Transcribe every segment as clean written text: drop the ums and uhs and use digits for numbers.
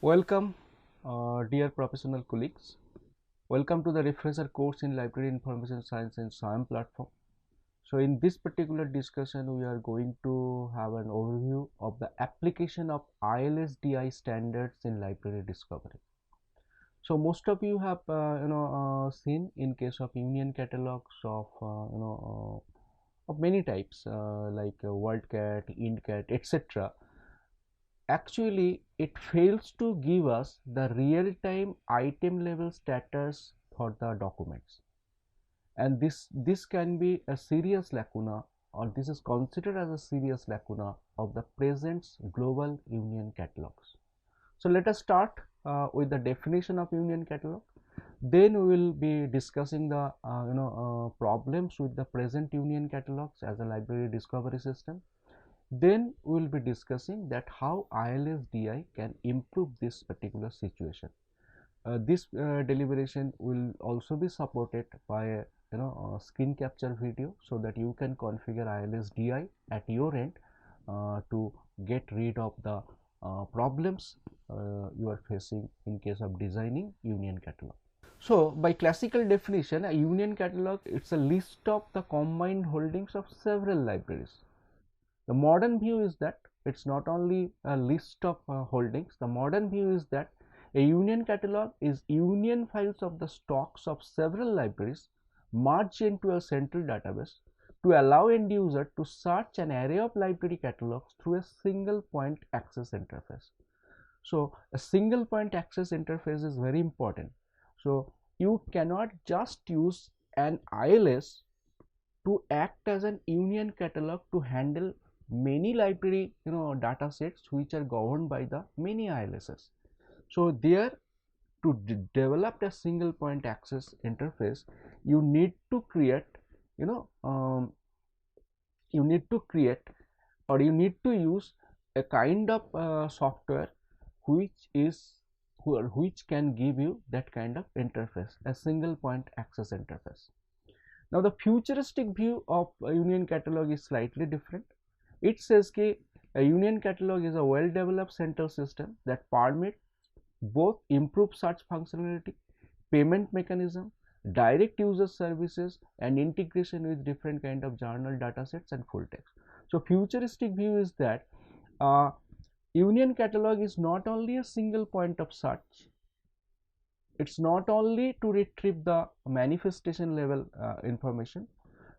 Welcome, dear professional colleagues. Welcome to the refresher course in Library Information Science and SIAM platform. So, in this particular discussion, we are going to have an overview of the application of ILS-DI standards in library discovery. So, most of you have seen in case of union catalogs of of many types like WorldCat, IndCat, etc. Actually, it fails to give us the real-time item level status for the documents, and this can be a serious lacuna, or this is considered as a serious lacuna of the present global union catalogs. So let us start with the definition of union catalog. Then we will be discussing the problems with the present union catalogs as a library discovery system. Then we will be discussing that how ILS-DI can improve this particular situation. This deliberation will also be supported by a screen capture video, so that you can configure ILS-DI at your end to get rid of the problems you are facing in case of designing union catalog. So by classical definition, a union catalog, it's a list of the combined holdings of several libraries. The modern view is that it's not only a list of holdings. The modern view is that a union catalog is union files of the stocks of several libraries merged into a central database to allow end user to search an array of library catalogs through a single point access interface. So a single point access interface is very important. So you cannot just use an ILS to act as an union catalog to handle many library data sets which are governed by the many ILSs. So there, to develop a single point access interface, you need to create you need to create or you need to use a kind of software which can give you that kind of interface, a single point access interface. Now the futuristic view of a union catalog is slightly different. It says that a union catalog is a well developed central system that permits both improved search functionality, payment mechanism, direct user services, and integration with different kind of journal datasets and full text. So futuristic view is that union catalog is not only a single point of search. It's not only to retrieve the manifestation level information,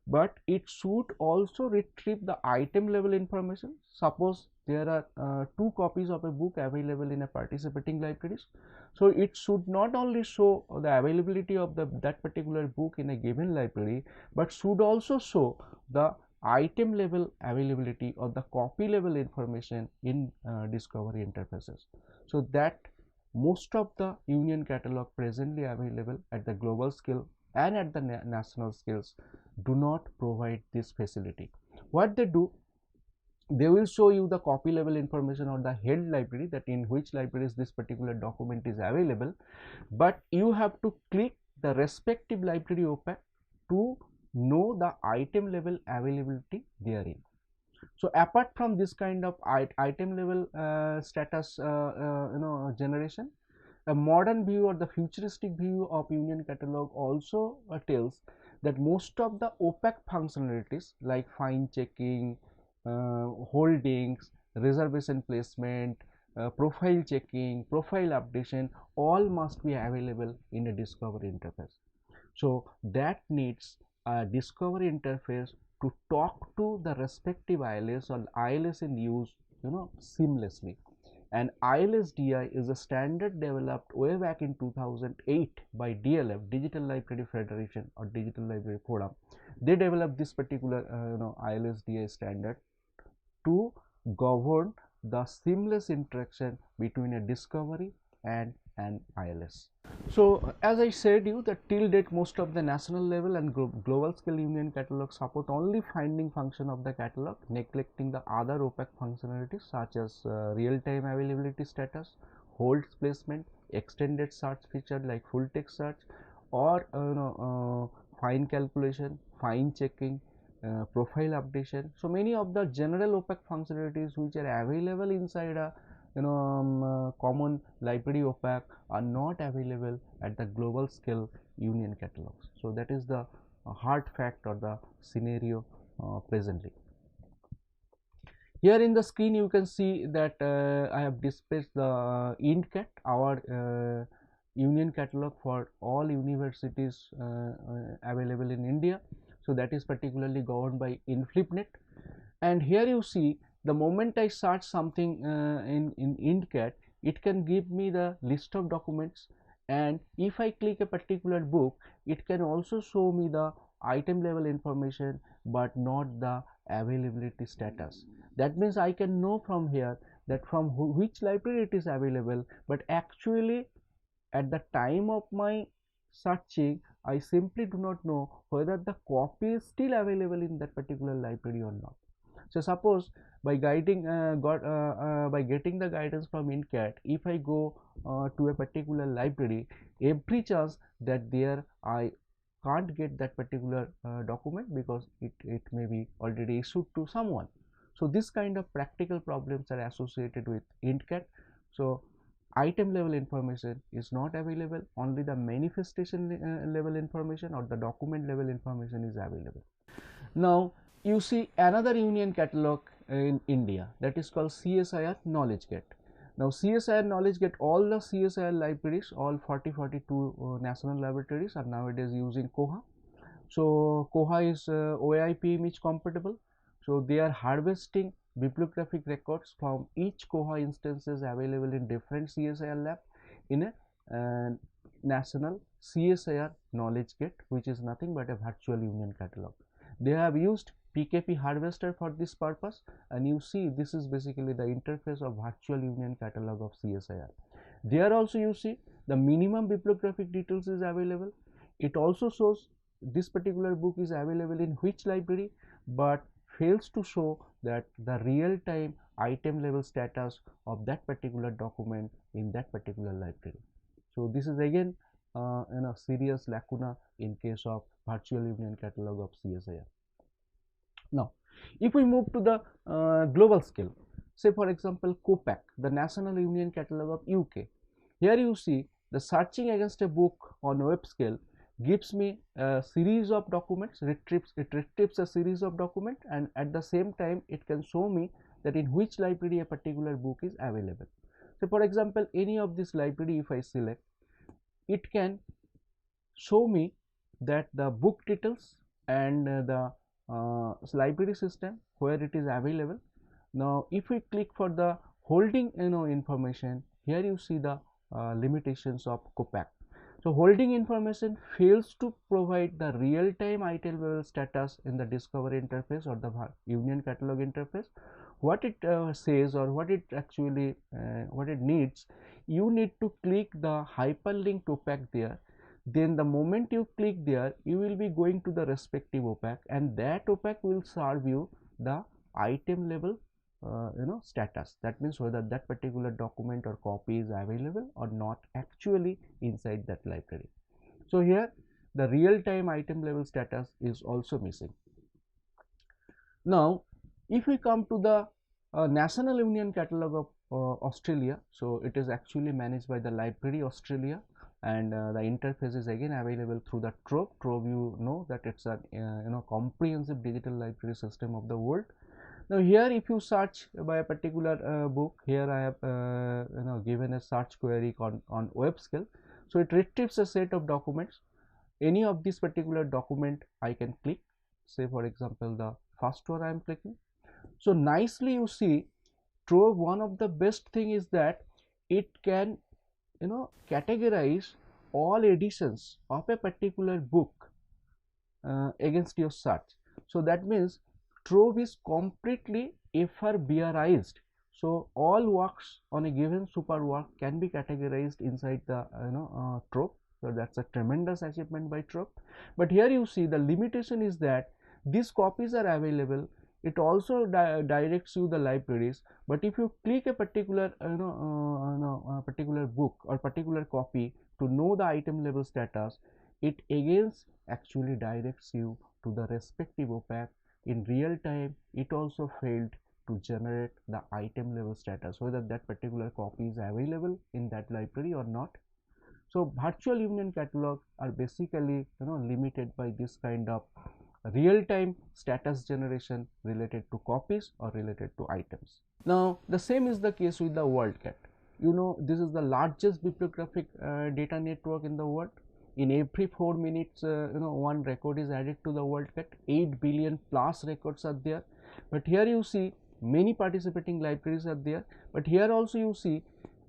but it should also retrieve the item level information. Suppose there are 2 copies of a book available in a participating libraries, so it should not only show the availability of that particular book in a given library, but should also show the item level availability or the copy level information in discovery interfaces. So that most of the union catalog presently available at the global scale and at the national scales do not provide this facility. What they do, they will show you the copy level information or the head library, that in which libraries this particular document is available, but you have to click the respective library OPAC to know the item level availability therein. So apart from this kind of item level status generation, a modern view or the futuristic view of union catalog also tells that most of the OPAC functionalities like fine checking, holdings, reservation placement, profile checking, profile updation, all must be available in a discovery interface. So that needs a discovery interface to talk to the respective ILS or ILS in use seamlessly. And ILS-DI is a standard developed way back in 2008 by DLF, Digital Library Federation or Digital Library Forum. They developed this particular ILS-DI standard to govern the seamless interaction between a discovery and an ILS. So as I said you that till date most of the national level and global scale union catalog support only finding function of the catalog, neglecting the other OPAC functionalities such as real-time availability status, hold placement, extended search feature like full text search, or fine calculation, fine checking, profile updation. So many of the general OPAC functionalities which are available inside a common library OPAC are not available at the global scale union catalogs. So that is the hard fact or the scenario presently. Here in the screen you can see that I have displayed the INDCAT, our union catalog for all universities available in India. So that is particularly governed by INFLIPNet. And here you see, the moment I search something in INDCAT, it can give me the list of documents, and if I click a particular book, it can also show me the item level information but not the availability status. That means I can know from here that from which library it is available, but actually at the time of my searching I simply do not know whether the copy is still available in that particular library or not. So suppose by getting the guidance from INCAT, if I go to a particular library, every chance that there I can't get that particular document because it may be already issued to someone. So this kind of practical problems are associated with INCAT. So item level information is not available, only the manifestation level information or the document level information is available. Now you see another union catalog in India, that is called CSIR Knowledge Gate. Now CSIR Knowledge Gate, all the CSIR libraries, all 42 national laboratories are nowadays using Koha. So Koha is OAIP image compatible. So they are harvesting bibliographic records from each Koha instances available in different CSIR lab in a national CSIR Knowledge Gate, which is nothing but a virtual union catalog. They have used PKP harvester for this purpose, and you see this is basically the interface of virtual union catalog of CSIR. There also you see the minimum bibliographic details is available. It also shows this particular book is available in which library, but fails to show that the real time item level status of that particular document in that particular library. So this is again serious lacuna in case of virtual union catalog of CSIR. Now if we move to the global scale, say for example Kupack, the national union catalog of UK, here you see the searching against a book on web scale gives me a series of documents, it retrieves a series of documents, and at the same time it can show me that in which library a particular book is available. So for example any of this library, if I select, it can show me that the book details and the library system where it is available. Now if we click for the holding information, here you see the limitations of Kupack. So holding information fails to provide the real-time item level status in the discovery interface or the union catalog interface. What it says, or what it actually what it needs, you need to click the hyperlink OPAC there. Then the moment you click there, you will be going to the respective OPAC, and that OPAC will serve you the item level status. That means whether that particular document or copy is available or not actually inside that library. So here the real-time item level status is also missing. Now if we come to the national union catalog of Australia, so it is actually managed by the Library Australia, and the interface is again available through the Trove. Trove, you know that it's a comprehensive digital library system of the world. Now here if you search by a particular book, here I have given a search query on web scale. So it retrieves a set of documents. Any of this particular document I can click, say for example the first one I am clicking. So nicely you see Trove, one of the best thing is that it can categorize all editions of a particular book against your search. So that means Trove is completely FRBRized. So all works on a given super work can be categorized inside the Trove. So that's a tremendous achievement by Trove. But here you see the limitation is that these copies are available. It also directs you the libraries, but if you click a particular particular book or particular copy to know the item level status, it again actually directs you to the respective OPAC. In real time it also failed to generate the item level status, whether that particular copy is available in that library or not. So virtual union catalogs are basically limited by this kind of real-time status generation related to copies or related to items. Now the same is the case with the WorldCat. This is the largest bibliographic data network in the world. In every 4 minutes one record is added to the WorldCat. 8 billion plus records are there. But here you see many participating libraries are there. But here also you see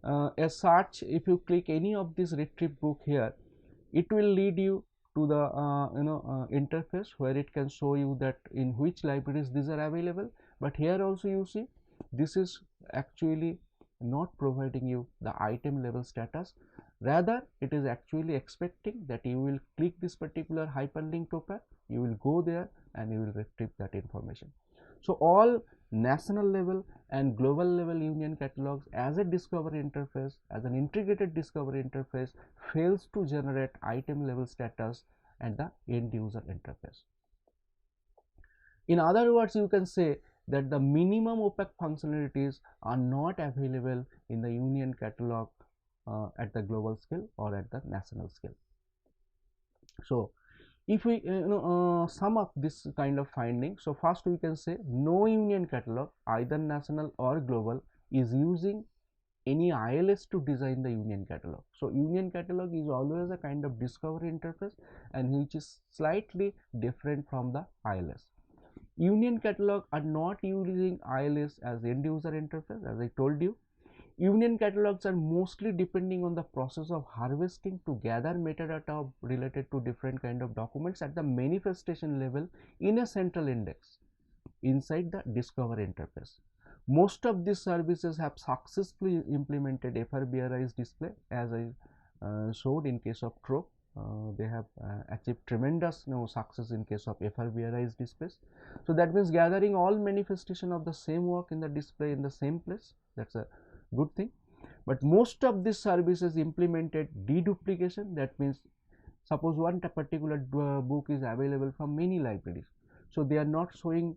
a search. If you click any of this retrieve book here, it will lead you to the interface where it can show you that in which libraries these are available. But here also you see this is actually not providing you the item level status. Rather, it is actually expecting that you will click this particular hyperlink Kupack, you will go there and you will retrieve that information. So all national level and global level union catalogs as a discovery interface, as an integrated discovery interface, fails to generate item level status at the end user interface. In other words, you can say that the minimum OPAC functionalities are not available in the union catalog at the global scale or at the national scale. So if we sum up this kind of finding, so first we can say no union catalog, either national or global, is using any ILS to design the union catalog. So union catalog is always a kind of discovery interface and which is slightly different from the ILS. Union catalog are not using ILS as end user interface. As I told you, union catalogs are mostly depending on the process of harvesting to gather metadata related to different kind of documents at the manifestation level in a central index inside the discovery interface. Most of these services have successfully implemented FRBRI's display, as I showed in case of Trove. They have achieved tremendous success in case of FRBRI's displays. So that means gathering all manifestation of the same work in the display in the same place. That's a good thing. But most of these services implemented deduplication. That means suppose one particular book is available from many libraries, so they are not showing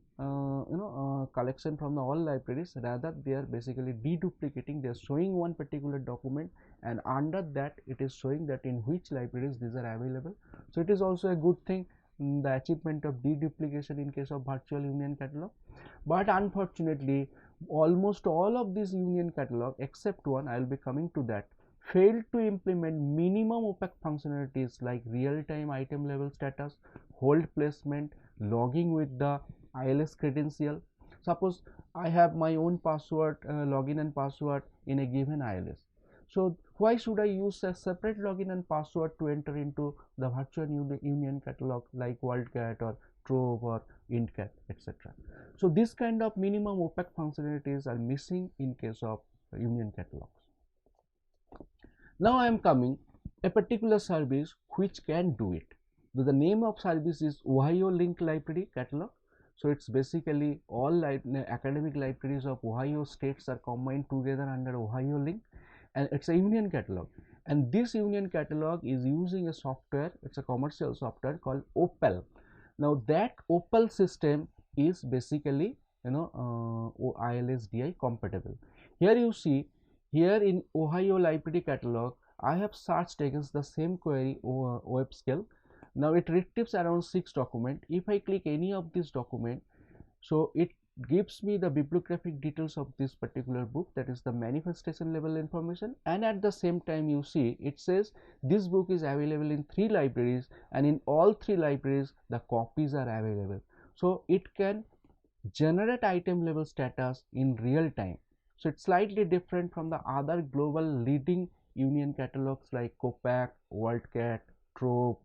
collection from the all libraries. Rather they are basically deduplicating. They are showing one particular document and under that it is showing that in which libraries these are available. So it is also a good thing, the achievement of deduplication in case of virtual union catalog. But unfortunately almost all of these union catalog except one, I will be coming to that, failed to implement minimum OPAC functionalities like real-time item level status, hold placement, logging with the ILS credential. Suppose I have my own password, login and password in a given ILS. So why should I use a separate login and password to enter into the virtual union catalog like WorldCat or Trove or IntCat, etc. So this kind of minimum OPAC functionalities are missing in case of union catalogs. Now I am coming a particular service which can do it. The name of service is Ohio Link Library Catalog. So it's basically all academic libraries of Ohio states are combined together under Ohio Link, and it's a union catalog. And this union catalog is using a software, it's a commercial software called Opal. Now that Opal system is basically ILS-DI compatible. Here you see, here in Ohio Library Catalog, I have searched against the same query web scale. Now it retrieves around 6 documents. If I click any of this document, so it gives me the bibliographic details of this particular book, that is the manifestation level information, and at the same time you see it says this book is available in 3 libraries and in all 3 libraries the copies are available. So it can generate item level status in real time. So it's slightly different from the other global leading union catalogs like Kupack, WorldCat, Trove,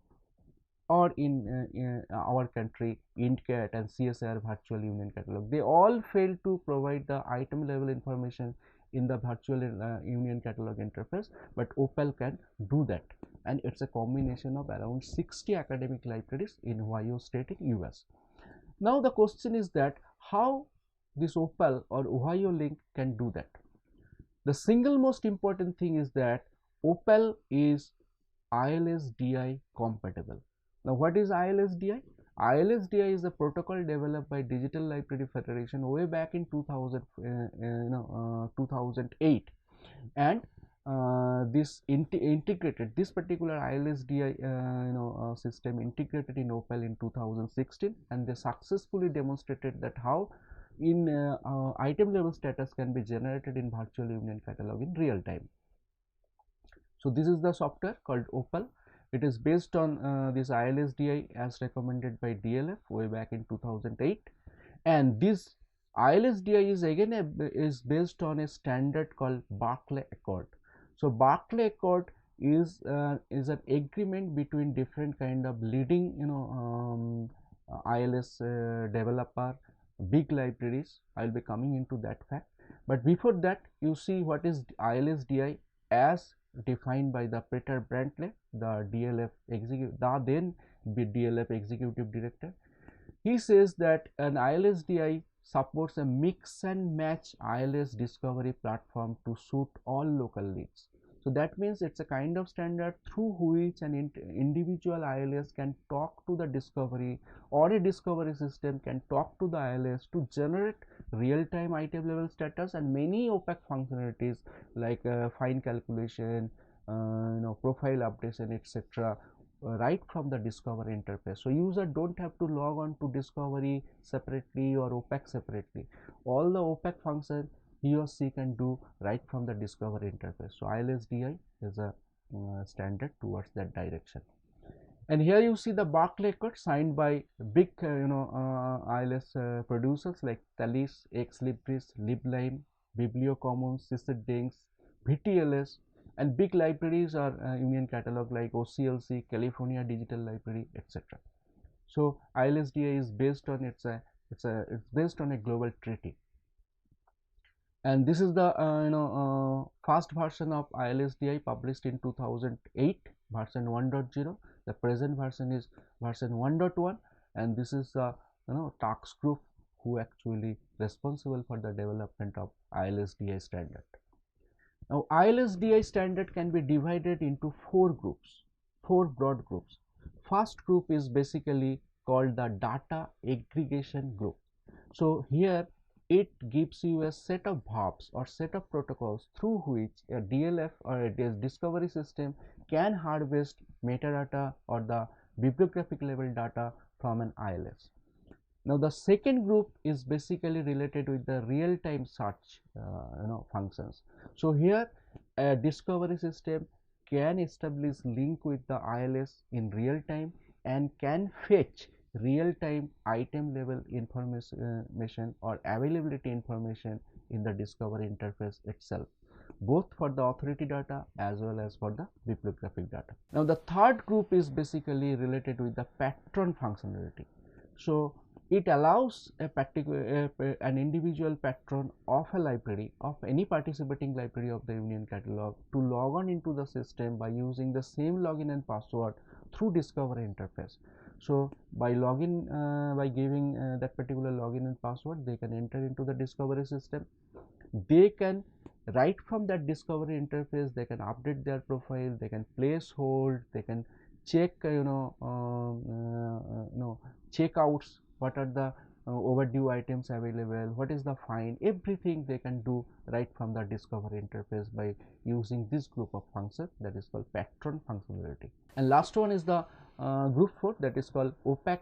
or in our country IntCat and CSIR virtual union catalog. They all fail to provide the item level information in the virtual union catalog interface, but Opal can do that, and it's a combination of around 60 academic libraries in Ohio state in US. Now the question is that how this Opal or Ohio Link can do that. The single most important thing is that Opal is ILS-DI compatible. Now what is ILS-DI? ILS-DI is a protocol developed by Digital Library Federation way back in 2008, and this particular ILS-DI system integrated in Opal in 2016, and they successfully demonstrated that how in item level status can be generated in virtual union catalog in real time. So this is the software called Opal. It is based on this ILS-DI as recommended by DLF way back in 2008, and this ILS-DI is again is based on a standard called Barclay Accord. So Barclay Accord is an agreement between different kind of leading ILS developer, big libraries. I will be coming into that fact, but before that, you see what is ILS-DI as defined by the Peter Brantley, the then DLF executive director. He says that an ILS-DI supports a mix and match ILS discovery platform to suit all local needs. So that means it's a kind of standard through which an individual ILS can talk to the discovery, or a discovery system can talk to the ILS to generate real-time item level status and many OPAC functionalities like fine calculation, profile updation, etc. Right from the discovery interface. So user don't have to log on to discovery separately or OPAC separately. All the OPAC function he or she can do right from the discovery interface. So ILS-DI is a standard towards that direction. And here you see the Barclay Accord signed by big ILS producers like Thalys, Xlibris, LibLime, BiblioCommons, SiSi, VTLS, and big libraries are Union Catalog like OCLC, California Digital Library, etc. So ILS-DI is based on it's based on a global treaty, and this is the first version of ILS-DI published in 2008, version 1.0. The present version is version 1.1, and this is the task group who actually responsible for the development of ILS-DI standard. Now ILS-DI standard can be divided into four broad groups. First group is basically called the data aggregation group. So here it gives you a set of verbs or set of protocols through which a DLF or a discovery system can harvest metadata or the bibliographic level data from an ILS. Now the second group is basically related with the real-time search functions. So here a discovery system can establish link with the ILS in real time and can fetch real-time item level information or availability information in the discovery interface itself, both for the authority data as well as for the bibliographic data. Now the third group is basically related with the patron functionality. So it allows a particular an individual patron of a library, of any participating library of the Union Catalog, to log on into the system by using the same login and password through discovery interface. So by login, by giving that particular login and password, they can enter into the discovery system. They can, right from that discovery interface, they can update their profile, they can place hold, they can check checkouts, what are the overdue items available, what is the fine, everything they can do right from the discovery interface by using this group of functions, that is called patron functionality. And last one is the group 4, that is called OPAC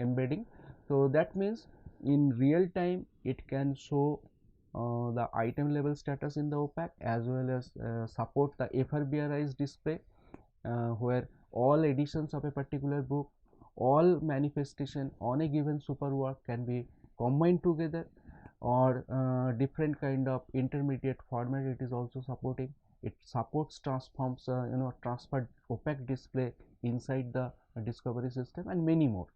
embedding. So that means in real time it can show the item level status in the OPAC as well as support the FRBRI's display, where all editions of a particular book, all manifestation on a given superwork can be combined together, or different kind of intermediate format it is also supporting. It supports transforms transfer OPAC display inside the discovery system and many more.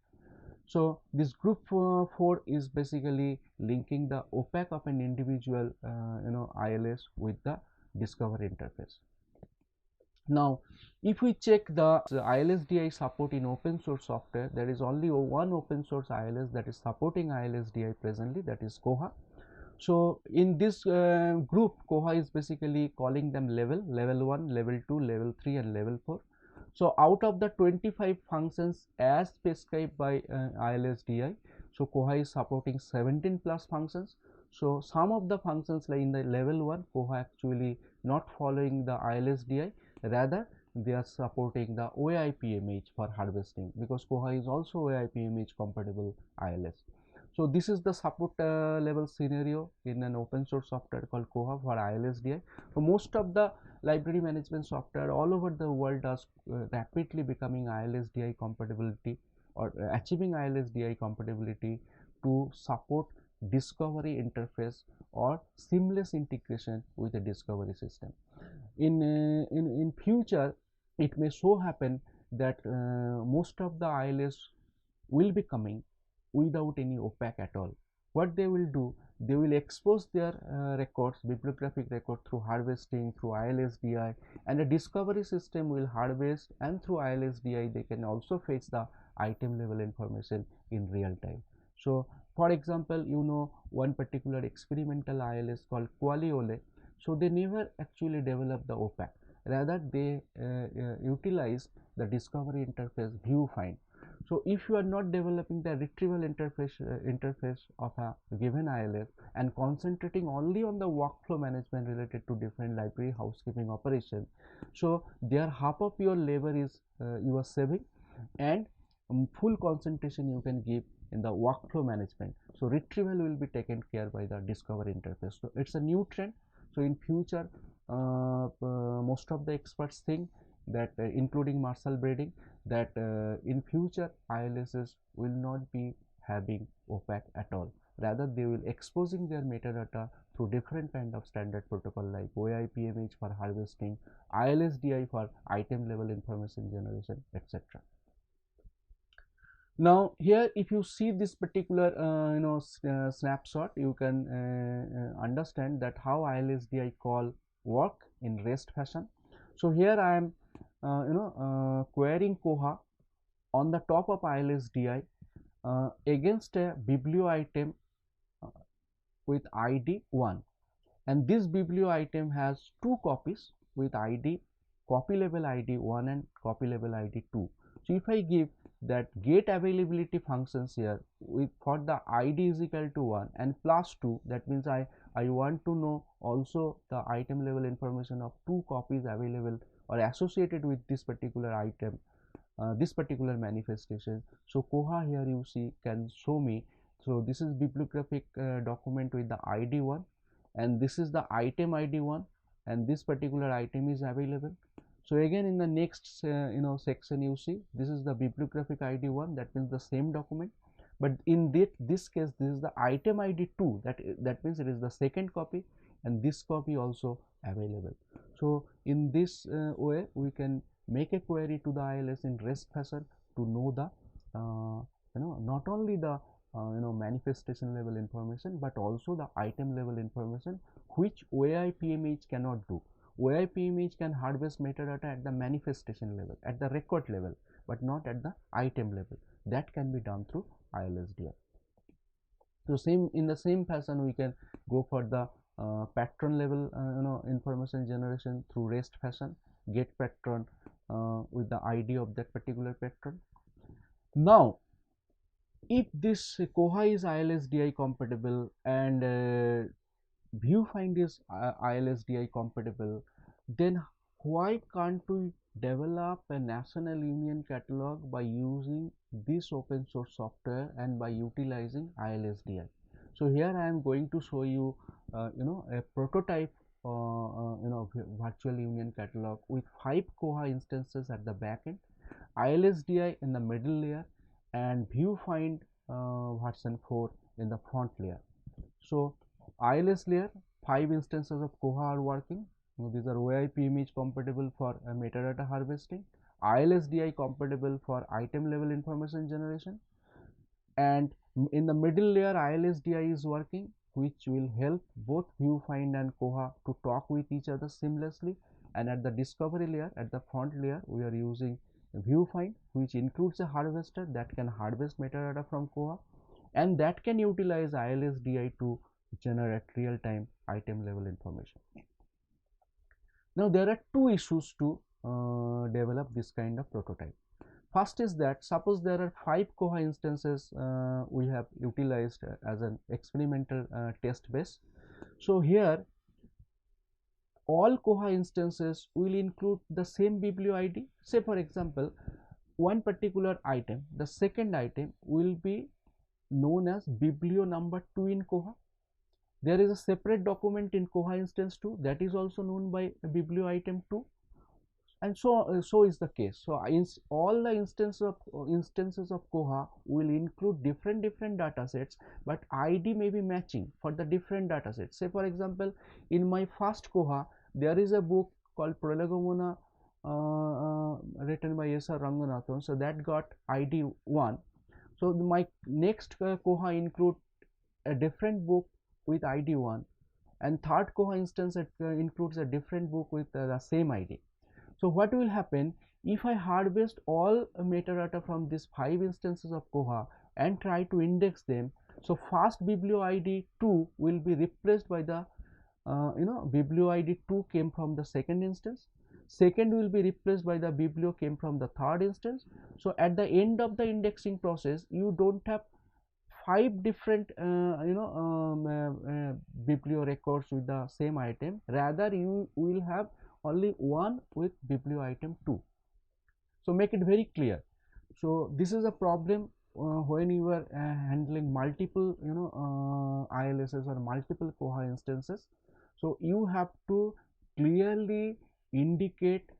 So this group 4 is basically linking the OPAC of an individual ILS with the discovery interface. Now if we check the ILS-DI support in open source software, there is only one open source ILS that is supporting ILS-DI presently, that is Koha. So in this group, Koha is basically calling them level 1, level 2, level 3 and level 4. So out of the 25 functions as prescribed by ILS-DI, so Koha is supporting 17 plus functions. So some of the functions like in the level 1, Koha actually not following the ILS-DI, rather they are supporting the OIPMH for harvesting, because Koha is also OIPMH compatible ILS. So this is the support level scenario in an open source software called Koha for ILS-DI. So most of the library management software all over the world are rapidly becoming ILS-DI compatibility, or achieving ILS-DI compatibility to support discovery interface or seamless integration with the discovery system. In future, it may so happen that most of the ILS will be coming without any OPAC at all. What they will do, they will expose their records, bibliographic record, through harvesting, through ILS-DI, and the discovery system will harvest, and through ILS-DI they can also fetch the item level information in real time. So for example, you know one particular experimental ILS called Qualiole, so they never actually develop the OPAC, rather they utilize the discovery interface ViewFind. So if you are not developing the retrieval interface of a given ILS and concentrating only on the workflow management related to different library housekeeping operations, so there half of your labor is you are saving, and full concentration you can give in the workflow management. So retrieval will be taken care by the discovery interface. So it's a new trend. So in future, most of the experts think that including Marshall Bradding, that in future ILSs will not be having OPAC at all, rather they will exposing their metadata through different kind of standard protocol like OIPMH for harvesting, ILS-DI for item level information generation, etc. Now here if you see this particular snapshot, you can understand that how ILS-DI call work in REST fashion. So here I am querying Koha on the top of ILS-DI against a biblio item with ID 1, and this biblio item has two copies with ID, copy level ID 1 and copy level ID 2. So if I give that get availability functions here with for the ID is equal to 1 and plus 2, that means I want to know also the item level information of two copies available or associated with this particular item, this particular manifestation. So Koha here you see can show me, so this is bibliographic document with the ID 1, and this is the item ID 1, and this particular item is available. So again in the next section you see this is the bibliographic ID 1, that means the same document, but in this case this is the item ID 2, that means it is the second copy, and this copy also available. So in this way we can make a query to the ILS in REST fashion to know the not only the manifestation level information but also the item level information, which OIPMH cannot do. OIPMH can harvest metadata at the manifestation level, at the record level, but not at the item level. That can be done through ILS-DI. So in the same fashion we can go for the patron level information generation through REST fashion, get patron with the ID of that particular patron. Now if this Koha is ILS-DI compatible and ViewFind is ILS-DI compatible, then why can't we develop a national union catalog by using this open source software and by utilizing ILS-DI? So here I am going to show you a prototype virtual union catalog with 5 Koha instances at the back end, ILS-DI in the middle layer, and ViewFind version 4 in the front layer. So ILS layer, 5 instances of Koha are working. These are OIPMH compatible for metadata harvesting, ILS-DI compatible for item level information generation, and in the middle layer ILS-DI is working, which will help both ViewFind and Koha to talk with each other seamlessly. And at the discovery layer, at the front layer, we are using ViewFind, which includes a harvester that can harvest metadata from Koha and that can utilize ILS-DI to generate real-time item level information. Now there are two issues to develop this kind of prototype. First is that suppose there are 5 Koha instances we have utilized as an experimental test base. So here all Koha instances will include the same biblio ID. Say for example, one particular item, the second item will be known as biblio number 2 in Koha. There is a separate document in Koha instance 2 that is also known by biblio item 2, and so is the case. So all the instances of Koha will include different data sets, but ID may be matching for the different data sets. Say for example, in my first Koha there is a book called Prolegomena written by S.R. Ranganathan, so that got ID 1. So my next Koha include a different book with ID 1, and third Koha instance includes a different book with the same ID. So what will happen if I harvest all metadata from these 5 instances of Koha and try to index them? So first biblio ID 2 will be replaced by the biblio ID 2 came from the second instance. Second will be replaced by the biblio came from the third instance. So at the end of the indexing process, you don't have 5 different biblio records with the same item. Rather, you will have only one with biblio item 2. So make it very clear. So this is a problem when you are handling multiple ILSs or multiple Koha instances. So you have to clearly indicate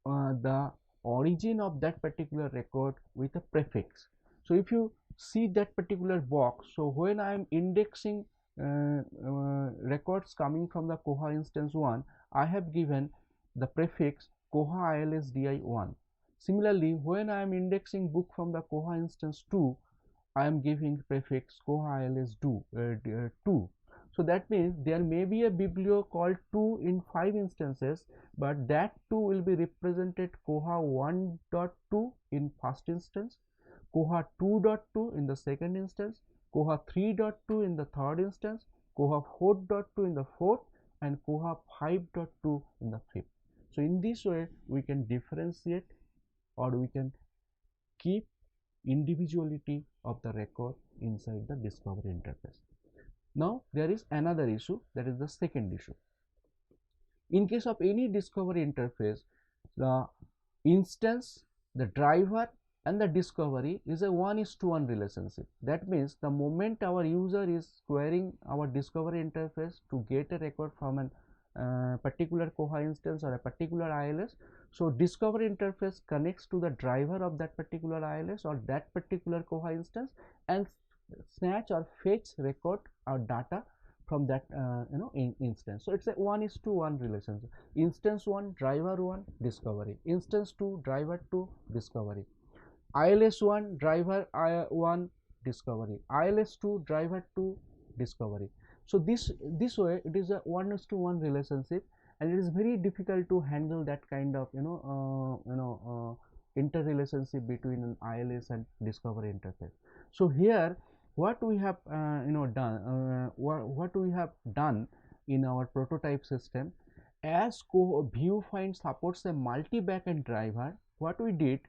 the origin of that particular record with a prefix. So if you see that particular box, so when I am indexing records coming from the Koha instance 1, I have given the prefix Koha ILS-DI 1. Similarly, when I am indexing book from the Koha instance 2, I am giving prefix Koha ILS-2. So that means there may be a biblio called 2 in 5 instances, but that 2 will be represented Koha 1.2 in first instance, Koha 2.2 in the second instance, Koha 3.2 in the third instance, Koha 4.2 in the fourth, and Koha 5.2 in the fifth. So in this way we can differentiate, or we can keep individuality of the record inside the discovery interface. Now there is another issue, that is the second issue. In case of any discovery interface, the instance, the driver and the discovery is a 1:1 relationship. That means the moment our user is querying our discovery interface to get a record from a particular Koha instance or a particular ILS, so discovery interface connects to the driver of that particular ILS or that particular Koha instance and snatch or fetch record or data from that instance. So it's a 1:1 relationship. Instance 1 driver 1 discovery, instance 2 driver 2 discovery, ILS 1 driver 1 discovery, ILS 2 driver 2 discovery. So this way it is a 1:1 relationship, and it is very difficult to handle that kind of interrelationship between an ILS and discovery interface. So here what we have done in our prototype system, as viewfind supports a multi backend driver, what we did,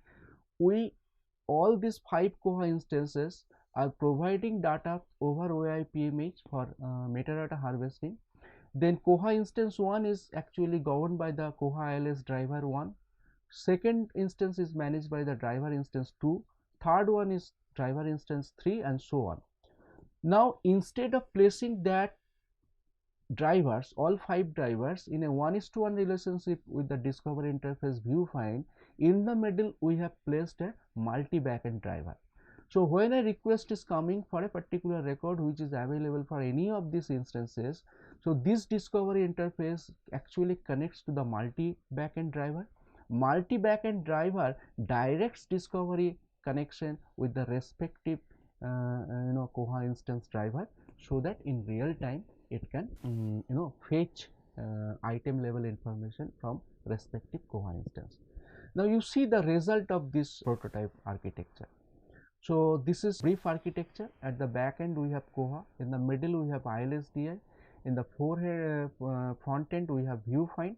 all these 5 Koha instances are providing data over OAI-PMH for metadata harvesting. Then Koha instance 1 is actually governed by the Koha ILS driver 1. Second instance is managed by the driver instance 2. Third one is driver instance 3, and so on. Now instead of placing that drivers, all 5 drivers, in a 1:1 relationship with the discovery interface viewfind, in the middle we have placed a multi backend driver. So when a request is coming for a particular record which is available for any of these instances, so this discovery interface actually connects to the multi backend driver. Multi backend driver directs discovery connection with the respective Koha instance driver, so that in real time it can fetch item level information from respective Koha instance. Now you see the result of this prototype architecture. So this is brief architecture. At the back end we have Koha, in the middle we have ILS-DI, in the front end we have viewfind,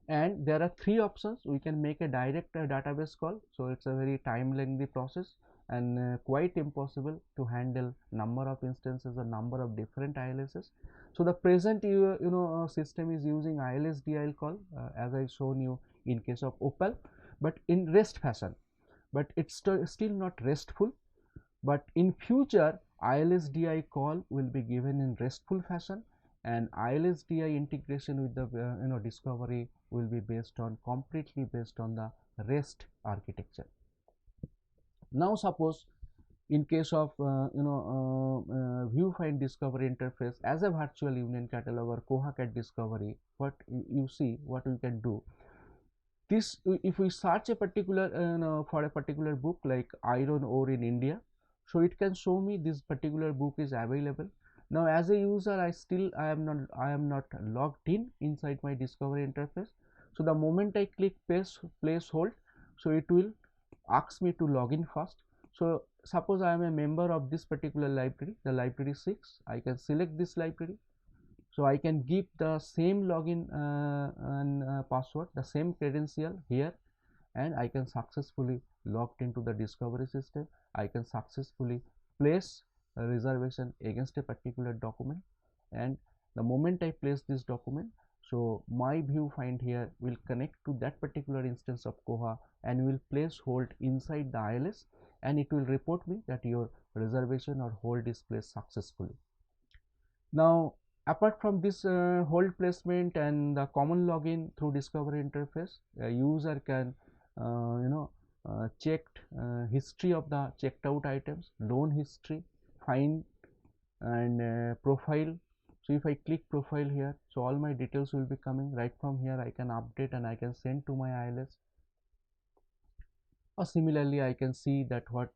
And there are three options. We can make a direct database call, so it's a very time lengthy process and quite impossible to handle number of instances or number of different ILSs. So the present system is using ILS-DI call as I shown you in case of Opal, but in REST fashion, but it's still not restful. But in future ILS-DI call will be given in restful fashion, and ILS-DI integration with the discovery will be completely based on the REST architecture. Now suppose in case of view find discovery interface as a virtual union catalog or Koha cat discovery, what you see what we can do. This, if we search a particular for a particular book like iron ore in India, so it can show me this particular book is available. Now as a user I am not logged in inside my discovery interface. So the moment I click place hold, so it will ask me to log in first. So suppose I am a member of this particular library, the library 6. I can select this library, so I can give the same login and password, the same credential here, and I can successfully logged into the discovery system. I can successfully place a reservation against a particular document, and the moment I place this document, so my view find here will connect to that particular instance of Koha and will place hold inside the ILS, and it will report me that your reservation or hold is placed successfully. Now apart from this hold placement and the common login through discovery interface, a user can check history of the checked out items, loan history, find, and profile. So if I click profile here, so all my details will be coming right from here. I can update and I can send to my ILS. Or similarly I can see that what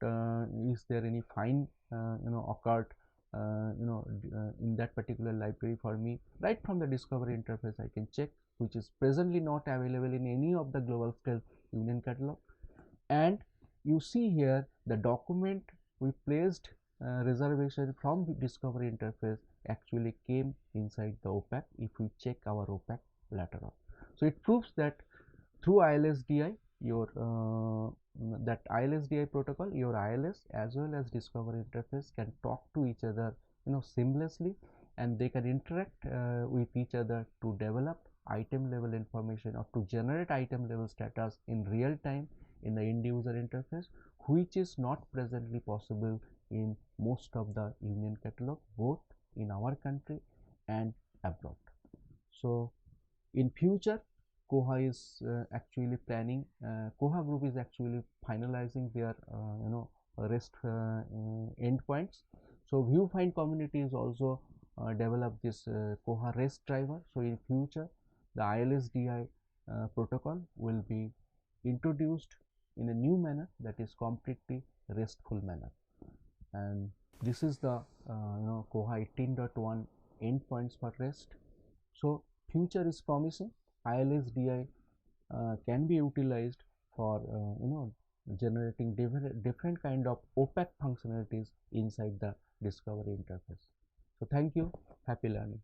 is there any fine occurred in that particular library for me. Right from the discovery interface I can check, which is presently not available in any of the global scale union catalog. And you see here the document we placed reservation from the discovery interface actually came inside the OPAC if we check our OPAC later on. So it proves that through ILS-DI, your that ILS-DI protocol, your ILS as well as discovery interface can talk to each other seamlessly, and they can interact with each other to develop item level information or to generate item level status in real time in the end user interface, which is not presently possible in most of the union catalog, both in our country and abroad. So in future Koha is actually planning, Koha group is actually finalizing their REST endpoints. So viewfind community is also developed this Koha REST driver. So in future the ILS-DI protocol will be introduced in a new manner, that is completely restful manner. And this is the Koha 18.1 endpoints for REST. So future is promising. ILS-DI can be utilized for generating different kind of OPAC functionalities inside the discovery interface. So thank you, happy learning.